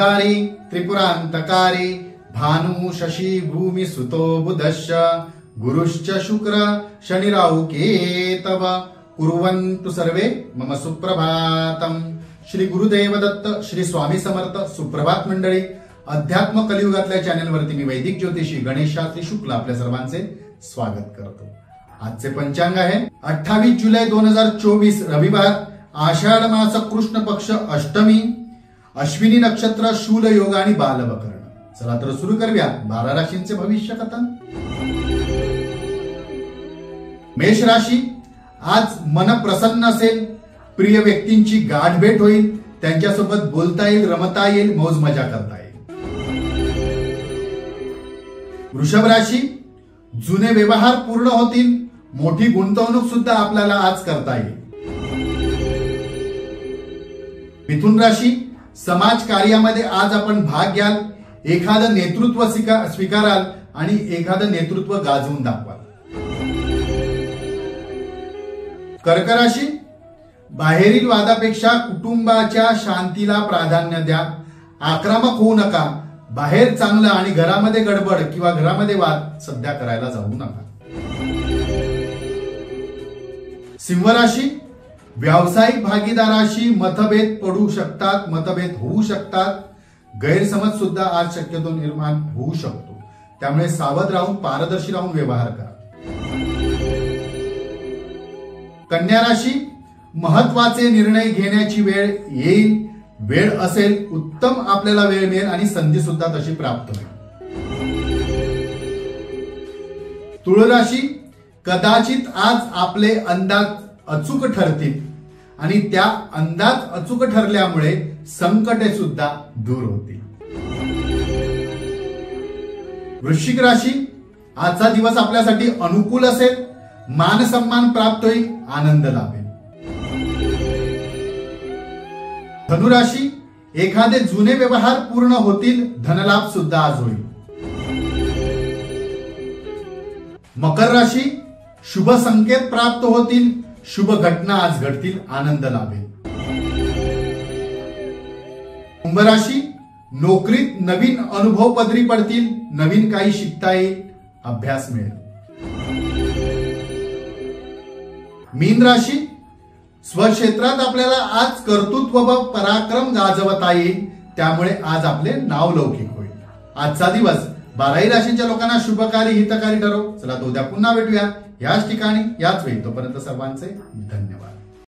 त्रिपुरारी त्रिपुरांतकारी भानु शशी भूमि सुतो बुधश्च गुरुश्च शुक्र शनि राहु केतव कुर्वन्तु सर्वे मम सुप्रभातम। श्री गुरुदेव दत्त, श्री स्वामी समर्थ। सुप्रभात मंडळी, अध्यात्म कलियुगातल्या चॅनलवरती मी वैदिक ज्योतिषी गणेश शास्त्री शुक्ल आपल्या सर्वांचे स्वागत करतो। आजचे पंचांग आहे 28 जुलै 2024 रविवार, आषाढ मास कृष्ण पक्ष अष्टमी, अश्विनी नक्षत्र, शूल योग आणि बालवकरण। चला तर सुरू करूया 12 राशींचे भविष्य कथन। मेष राशी, आज मन प्रसन्न असेल, प्रिय व्यक्तींची गाठ भेट होईल, त्यांच्यासोबत बोलता येईल, रमता येईल, मौज मजा करता येईल। वृषभ राशी, जुने व्यवहार पूर्ण होतील, मोठी गुंतवणूक सुद्धा आपल्याला आज करता येईल। मिथुन राशी, समाज कार्यामध्ये आज आपण भाग घ्याल, एखादं नेतृत्व स्वीकाराल आणि एखादं नेतृत्व गाजवून दाखवाल। कर्क राशी, बाहेरील वादापेक्षा कुटुंबाच्या शांतीला प्राधान्य द्या, आक्रमक होऊ नका। बाहेर चांगलं आणि घरामध्ये गडबड किंवा घरामध्ये वाद सध्या करायला जाऊ नका। सिंह राशी, व्यावसायिक भागीदाराशी मतभेद पडू शकतात, मतभेद होऊ शकतात, गैरसमज सुद्धा आज शक्यतो निर्माण होऊ शकतो, त्यामुळे सावध राहून पारदर्शी राहून व्यवहार करा। कन्या राशी, महत्वाचे निर्णय घेण्याची वेळ येईल, वेळ असेल, उत्तम आपल्याला वेळ मिळेल आणि संधी सुद्धा तशी प्राप्त होईल। तुळ राशी, कदाचित आज आपले अंदाज अचूक ठरतील आणि त्या अंदाज अचूक ठरल्यामुळे संकटे सुद्धा दूर होतील। वृश्चिक राशी, आजचा दिवस आपल्यासाठी अनुकूल असेल, मान सन्मान प्राप्त होईल, आनंद लाभेल। धनुराशी, एखादे जुने व्यवहार पूर्ण होतील, धनलाभ सुद्धा आज होईल। मकर राशी, शुभ संकेत प्राप्त होतील, शुभ घटना आज घडतील, आनंद लाभेल। कुंभ राशी, नोकरीत नवीन अनुभव पदरी पडतील, नवीन काही शिकता येईल, अभ्यास मिळेल। मीन राशी, स्वक्षेत्रात आपल्याला आज कर्तृत्व व पराक्रम गाजवता येईल, त्यामुळे आज आपले नाव लौकिक होईल। आजचा दिवस 12 राशींच्या लोकांना शुभकारी हितकारी ठरो। चला तो उद्या पुन्हा भेटूया याच ठिकाणी याच वेळी, तोपर्यंत सर्वांचे धन्यवाद।